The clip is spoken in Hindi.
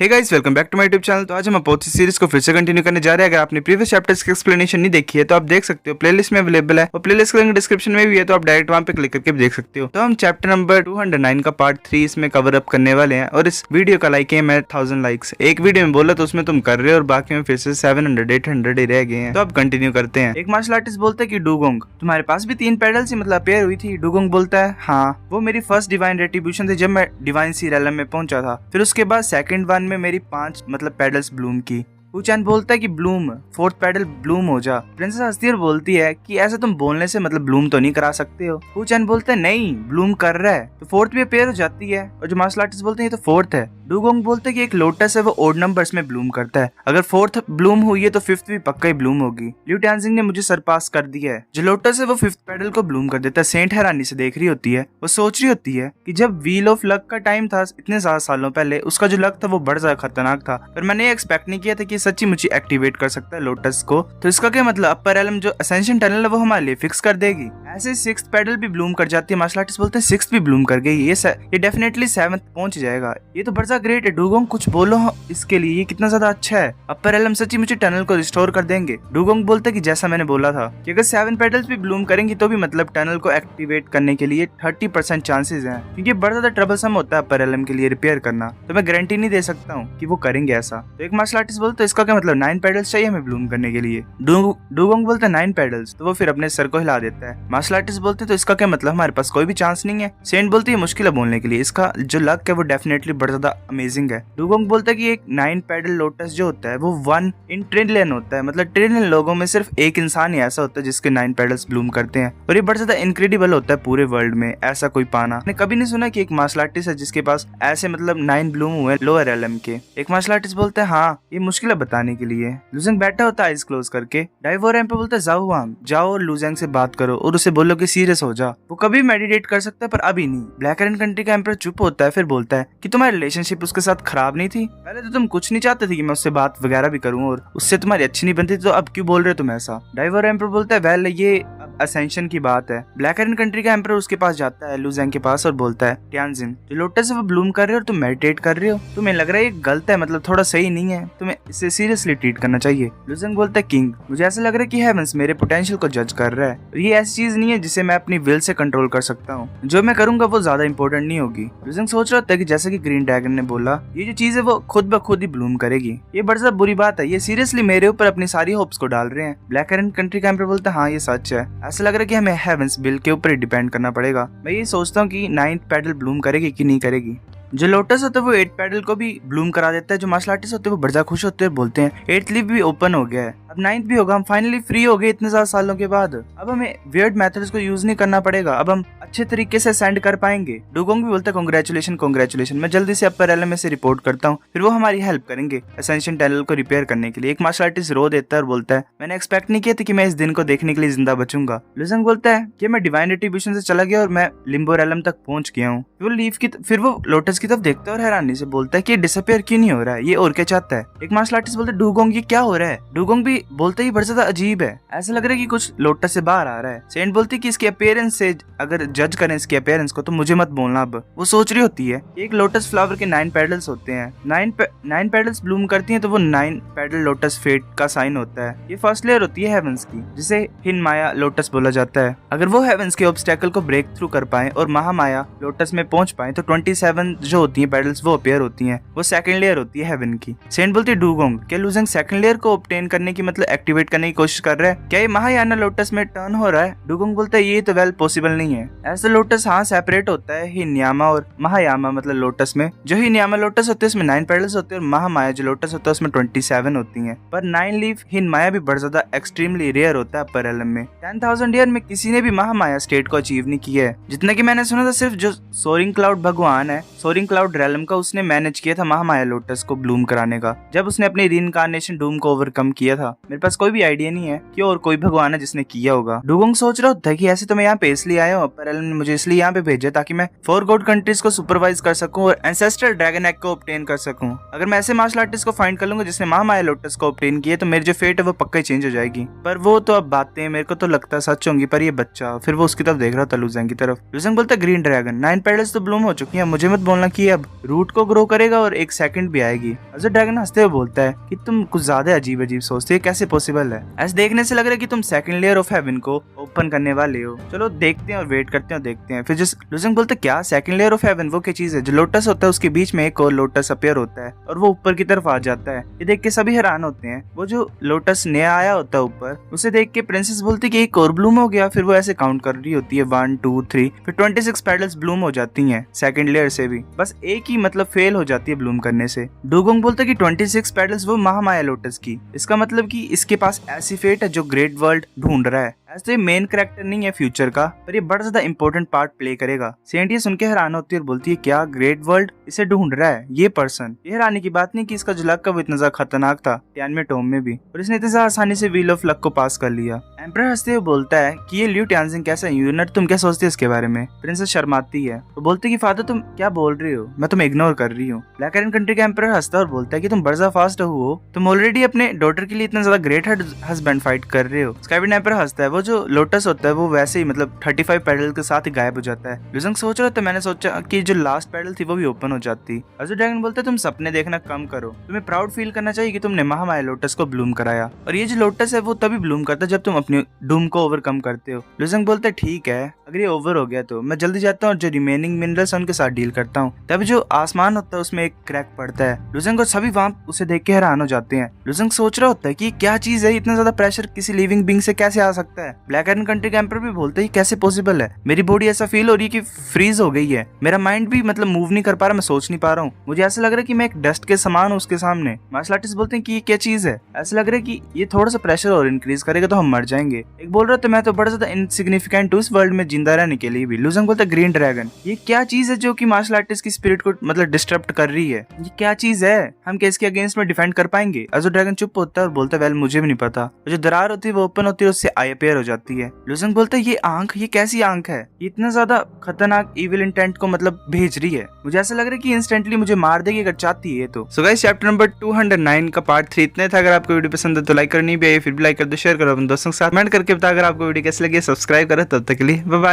Hey guys, welcome back to my YouTube channel. तो आज हम अपोथी सीरीज को फिर से कंटिन्यू करने जा रहे हैं। अगर आपने प्रीवियस चैप्टर्स की एक्सप्लेनेशन नहीं देखी है तो आप देख सकते हो, प्लेलिस्ट में अवेलेबल है और प्लेलिस्ट का लिंक डिस्क्रिप्शन में भी है, तो आप डायरेक्ट वहां पे क्लिक करके भी देख सकते हो। तो हम चैप्टर नंबर 209 का पार्ट 3 इसमें कवर अप करने वाले हैं और इस वीडियो का लाइक है मैं 1000 लाइक्स। एक वीडियो में बोला तो उसमें तुम कर रहे हो और बाकी में फिर से 700-800 ही रह गए हैं। तो अब कंटिन्यू करते हैं। एक मार्शल आर्टिस्ट बोलता है कि डुगोंग, तुम्हारे पास भी 3 पेडल्स ही मतलब अपेयर हुई थी। डुगोंग बोलता है हाँ, वो मेरी फर्स्ट डिवाइन रेट्रिब्यूशन थी जब मैं डिवाइन सी रेलम में पहुंचा था। फिर उसके बाद सेकंड वन में मेरी 5 मतलब पेडल्स ब्लूम की। वुचैन बोलता है कि ब्लूम, फोर्थ पेडल ब्लूम हो जा। प्रिंसेस हंसती है और बोलती है कि ऐसा तुम बोलने से मतलब ब्लूम तो नहीं करा सकते हो। वुचैन बोलता है नहीं, ब्लूम कर रहा है तो फोर्थ भी अपेयर हो जाती है। और जो मार्शल आर्टिस्ट बोलते हैं ये तो फोर्थ है। डुगोंग बोलते हैं कि एक लोटस है वो ओड नंबर्स में ब्लूम करता है, अगर फोर्थ ब्लूम हुई है तो फिफ्थ भी पक्का ही ब्लूम होगी। लिu टानजिंग ने मुझे सरपास कर दिया है। जो लोटस है वो फिफ्थ पेडल को ब्लूम कर देता है। सेंट हैरानी से देख रही होती है, वो सोच रही होती है कि जब व्हील ऑफ लक का टाइम था इतने ज्यादा सालों पहले, उसका जो लक था वो बड़ा ज्यादा खतरनाक था, पर मैंने ये एक्सपेक्ट नहीं किया था कि सच्ची मुझे एक्टिवेट कर सकता है लोटस को। तो इसका क्या मतलब, अपर एलम जो असेंशन टनल है वो हमारे लिए फिक्स कर देगी। ऐसे सिक्स्थ पेडल भी ब्लूम कर जाती है। मार्शल आर्टिस्ट बोलते हैं सिक्स्थ भी ब्लूम कर गई, ये डेफिनेटली सेवंथ पहुंच जाएगा। ये तो बड़ा ग्रेट है। डुगोंग कुछ बोलो इसके लिए, ये कितना ज्यादा अच्छा है। अपर एलम सच्ची मुझे टनल को रिस्टोर कर देंगे। डुगोंग बोलते हैं कि जैसा मैंने बोला था कि अगर 7 पेडल्स भी ब्लूम करेंगी तो भी मतलब टनल को एक्टिवेट करने के लिए 30% चांसेस हैं, क्योंकि बड़ा ज्यादा ट्रबलसम होता है अपर एलम के लिए रिपेयर करना। तो मैं गारंटी नहीं दे सकता हूँ कि वो करेंगे ऐसा। तो एक मार्शल आर्टिस्ट बोलते हैं इसका क्या मतलब 9 पेडल्स चाहिए हमें ब्लूम करने के लिए। डुगोंग बोलता है 9 पेडल्स, तो वो फिर अपने सर को हिला देता है। मार्शल आर्टिस्ट बोलते हैं तो इसका क्या मतलब हमारे पास कोई भी चांस नहीं है। सेंट बोलती है मुश्किल है बोलने के लिए, इसका जो लक है वो डेफिनेटली बड़ा ज्यादा अमेजिंग है। डुगोंग बोलता है कि एक 9 पेडल लोटस जो होता है वो 1 in ट्रिलियन होता है, मतलब ट्रिलियन लोगों में सिर्फ एक इंसान ही ऐसा होता है जिसके 9 पेडल्स ब्लूम करते हैं, और ये बड़ा ज्यादा इनक्रेडिबल होता है पूरे वर्ल्ड में ऐसा कोई पाना। मैंने कभी नहीं सुना कि एक मार्शल आर्टिस्ट है जिसके पास ऐसे मतलब 9 ब्लूम हुए लोअर एलएम के। एक मार्शल आर्टिस्ट बोलता है हाँ, ये मुश्किल है बताने के लिए। लुजेंग बैठा होता है आइज क्लोज करके। डाइवो रैंप पे बोलता है जाओ वांग, जाओ और लुजेंग से बात करो और उसे बोलो कि सीरियस हो जा। वो कभी मेडिटेट कर सकता है पर अभी नहीं। ब्लैक एंड कंट्री का एम्पर चुप होता है, फिर बोलता है कि तुम्हारी रिलेशनशिप उसके साथ खराब नहीं थी, पहले तो तुम कुछ नहीं चाहते थे कि मैं उससे बात वगैरह भी करूं और उससे तुम्हारी अच्छी नहीं बनती, तो अब क्यों बोल रहे हो तुम ऐसा। डाइवर एम्पर बोलता है वेल ये असेंशन की बात है। ब्लैक एंड कंट्री का एम्पर उसके पास जाता है लुजेंग के पास और बोलता है टियानजिन, जो लोटस है वो ब्लूम कर रहे हो और तुम मेडिटेट कर रहे हो, तुम्हें लग रहा है ये गलत है, मतलब थोड़ा सही नहीं है, तुम्हें इसे सीरियसली ट्रीट करना चाहिए। लुजेंग बोलता है किंग, मुझे ऐसा लग रहा है कि हेवंस मेरे पोटेंशियल को जज कर रहा है और ये ऐसी चीज नहीं है जिसे मैं अपनी विल से कंट्रोल कर सकता हूँ, जो मैं करूंगा वो ज्यादा इंपॉर्टेंट नहीं होगी। लुजेंग सोच रहा था कि जैसे कि ग्रीन ड्रैगन ने बोला ये जो चीज है वो खुद ब खुद ही ब्लूम करेगी, ये बड़ा सा बुरी बात है, ये सीरियसली मेरे ऊपर अपनी सारी होप्स को डाल रहे हैं। ब्लैक एंड कंट्री का एम्पर बोलता है हाँ ये सच है, ऐसा लग रहा है कि हमें हेवंस बिल के ऊपर ही डिपेंड करना पड़ेगा। मैं ये सोचता हूँ कि 9th पेडल ब्लूम करेगी कि नहीं करेगी। जो लोटस होता है वो 8 पेडल को भी ब्लूम करा देता है। जो मार्शल आर्टिस्ट होते हैं वो बड़ा खुश होते हैं, बोलते हैं 8th लीव भी ओपन हो गया है, अब 9th भी होगा, हम फाइनली फ्री हो गए इतने ज्यादा सालों के बाद, अब हमें वियर्ड मेथड्स को यूज नहीं करना पड़ेगा, अब हम अच्छे तरीके से सेंड कर पाएंगे। डुगोंग भी बोलता है कांग्रेचुलेशन, मैं जल्दी से अपर एलएम से रिपोर्ट करता हूँ, फिर वो हमारी हेल्प करेंगे असेंशन टनल को रिपेयर करने के लिए। एक मार्शल आर्टिस्ट रो देता है और बोलता है मैंने एक्सपेक्ट नहीं किया था कि मैं इस दिन को देखने के लिए जिंदा बचूंगा। लुजेंग बोलता है कि मैं डिवाइन रेट्रिब्यूशन से चला गया और मैं लिम्बो रेलम तक पहुंच गया हूँ। फिर वो लोटस की तरफ देखता है और हैरानी से बोलता है कि डिसअपियर क्यों नहीं हो रहा है, ये और क्या चाहता है। एक मार्शल आर्टिस्ट बोलता है डुगोंग ये क्या हो रहा है। डुगोंग भी बोलते ही बड़ा ज्यादा अजीब है, ऐसा लग रहा है कि कुछ लोटस से बाहर आ रहा है। सेंट बोलती है कि इसके अपीयरेंस से अगर जज करें इसके अपीयरेंस को तो मुझे मत बोलना। अब वो सोच रही होती है एक लोटस फ्लावर के 9 पेडल्स होते हैं, 9 पेडल्स ब्लूम करती हैं तो वो 9 पेडल लोटस फेट का साइन होता है। ये फर्स्ट लेयर होती है हेवंस की, जिसे हिन माया लोटस बोला जाता है। अगर वो हेवंस के ऑब्स्टेकल को ब्रेक थ्रू कर पाए और महामाया लोटस में पहुंच पाए तो 27 जो होती है पेडल्स वो अपीयर होती हैं, वो सेकंड लेयर होती है हेवन की। सेंट बोलती है डुगोंग क्या लुजेंग सेकंड लेयर को ऑब्टेन करने की मतलब एक्टिवेट करने की कोशिश कर रहा है, क्या ये महायाना लोटस में टर्न हो रहा है। डुगोंग बोलता है ये तो वेल पॉसिबल नहीं है, ऐसा लोटस हाँ सेपरेट होता है हिन्यामा और महायामा, मतलब लोटस में जो हिन्यामा लोटस होते हैं उसमें 9 पेडल्स होते हैं और महामाया जो लोटस होता है उसमें 27 होती हैं, पर 9 लीफ हिनमाया भी बहुत ज्यादा एक्सट्रीमली रेयर होता है अपर एलम में। 10,000 ईयर में किसी ने भी महामाया स्टेट को अचीव नहीं किया है। जितना कि मैंने सुना था सिर्फ जो सोरिंग क्लाउड भगवान है, सोरिंग क्लाउड रेलम का, उसने मैनेज किया था महामाया लोटस को ब्लूम कराने का, जब उसने अपनी रीइंकार्नेशन डूम को ओवरकम किया था। मेरे पास कोई भी आइडिया नहीं है कि और कोई भगवान है जिसने किया होगा। डुगोंग सोच रहा होता है कि ऐसे तो मैं यहाँ पे इसलिए आया हूँ, पर एलन ने मुझे इसलिए यहाँ पे भेजा ताकि मैं 4 गॉड कंट्रीज को सुपरवाइज कर सकूं और एंसेस्ट्रल ड्रैगन एग को ऑब्टेन कर सकूं। अगर मैं ऐसे मार्शल आर्टिस्ट को फाइंड कर लूंगा जिसने महामाया लोटस को ऑब्टेन किया तो मेरी जो फेट है वो पक्का ही चेंज हो जाएगी। पर वो तो अब बातें मेरे को तो लगता है सच होंगी, पर ये बच्चा फिर वो उसकी तरफ देख रहा था, लुजेंग की तरफ। लुजेंग बोलता ग्रीन ड्रैगन 9 पेडल्स तो ब्लूम हो चुकी है, मुझे मत बोलना कि अब रूट को ग्रो करेगा और एक सेकंड भी आएगी। अजर ड्रैगन हंसते हुए बोलता है कि तुम कुछ ज्यादा अजीब अजीब सोचते हो, कैसे पॉसिबल है? ऐसे देखने से लग रहा है कि तुम सेकंड लेयर ऑफ हेवन को ओपन करने वाले हो। चलो देखते हैं और वेट करते हैं और देखते हैं। फिर जस्ट लुजेंग बोलते क्या सेकंड लेयर ऑफ हेवन वो क्या चीज है? जो लोटस होता है उसके बीच में एक और लोटस अपीयर होता है और वो ऊपर की तरफ आ जाता है। ये देख के सभी हैरान होते हैं। वो जो लोटस नया आया होता है ऊपर, उसे देख के प्रिंसेस बोलती कि एक और ब्लूम हो गया। फिर वो ऐसे काउंट कर रही होती है 1 2 3, फिर 26 पेडल्स ब्लूम हो जाती हैं सेकंड लेयर से भी। बस एक ही मतलब फेल हो जाती है ब्लूम करने से। डुगोंग बोलता कि 26 पेडल्स वो महामाया लोटस की, इसका मतलब कि इसके पास ऐसी फेट है जो ग्रेट वर्ल्ड ढूंढ रहा है। ऐसे तो ये मेन कैरेक्टर नहीं है फ्यूचर का, पर ये बड़ा ज्यादा इंपॉर्टेंट पार्ट प्ले करेगा। सेंट ये सुन के हैरान होती है और बोलती है क्या ग्रेट वर्ल्ड इसे ढूंढ रहा है ये पर्सन? ये हैरानी की बात नहीं कि इसका जो लक का वो इतना ज्यादा खतरनाक था टियानमे टॉम में भी, और इसने इतनी आसानी से व्हील ऑफ लक को पास कर लिया। एम्परर हंसते हुए बोलता है कि ये लियू टानजिंग कैसा यूनिट, तुम क्या सोचती है इसके बारे में? प्रिंसेस शर्माती है तो बोलती है कि फादर तुम क्या बोल रही हो, मैं तुम्हें इग्नोर कर रही हूँ। ब्लैक आयरन कंट्री का एम्परर हंसता है और बोलता है कि तुम बड़ा फास्ट हो, तुम ऑलरेडी अपने डॉटर के लिए इतना ज्यादा ग्रेट हस्बैंड फाइट कर रहे हो। स्काईविंड एम्परर हंसता है, वो जो लोटस होता है वो वैसे ही मतलब 35 पेडल के साथ ही गायब हो जाता है। लुजेंग सोच रहा था मैंने सोचा कि जो लास्ट पेडल थी वो भी ओपन हो जाती। अजर ड्रैगन बोलते तुम सपने देखना कम करो, तुम्हें प्राउड फील करना चाहिए कि तुमने महामाया लोटस को ब्लूम कराया, और ये जो लोटस है वो तभी ब्लूम करता है जब तुम अपनी डूम को ओवरकम करते हो। लुजेंग बोलते ठीक है, अगर ये ओवर हो गया तो मैं जल्दी जाता हूँ और जो रिमेनिंग मिनरल्स उनके साथ डील करता हूँ। तभी जो आसमान होता है उसमें एक क्रैक पड़ता है। लुजेंग और सभी वहां उसे देख के हैरान हो जाते हैं। लुजेंग सोच रहा होता है कि क्या चीज है, इतना ज्यादा प्रेशर किसी लिविंग बीइंग से कैसे आ सकता है? ब्लैक आयरन कंट्री का एम्परर भी बोलते ही कैसे पॉसिबल है, मेरी बॉडी ऐसा फील हो रही है कि फ्रीज हो गई है, मेरा माइंड भी मतलब मूव नहीं कर पा रहा, मैं सोच नहीं पा रहा हूँ, मुझे ऐसा लग रहा है कि मैं एक डस्ट के समान हूँ उसके सामने। मार्शल आर्टिस्ट बोलते हैं कि ये क्या चीज है? ऐसा लग रहा है कि ये थोड़ा सा प्रेशर और इंक्रीज करेगा तो हम मर जाएंगे। एक बोल रहा था मैं तो बड़ा ज्यादा इनसिग्निफिकेंट हूँ इस वर्ल्ड में जिंदा रहने के लिए भी। लुजेंग बोलता है ग्रीन ड्रैगन, ये क्या चीज है जो कि मार्शल आर्टिस्ट की स्पिरिट को मतलब डिस्टर्ब कर रही है? ये क्या चीज है, हम क्या इसके अगेंस्ट में डिफेंड कर पाएंगे? अजर ड्रैगन चुप होता है और बोलता है वेल मुझे भी नहीं पता। जो दरार होती है वो ओपन होती है, उससे आई अपीयर हो जाती है। लुजेंग बोलता है ये आंख, ये कैसी आंख है, ये इतना ज्यादा खतरनाक इविल इंटेंट को मतलब भेज रही है, मुझे ऐसा लग रहा है कि इंस्टेंटली मुझे मार देगी अगर चाहती है तो। सो गाइस चैप्टर नंबर 209 का पार्ट 3 इतना था। अगर आपको वीडियो पसंद है तो लाइक करनी भी है, फिर भी लाइक कर दो, शेयर करो अपने दोस्तों के साथ, कमेंट करके बता अगर आपको वीडियो कैसी लगी, सब्सक्राइब करो। तब तक के लिए बाय बाय।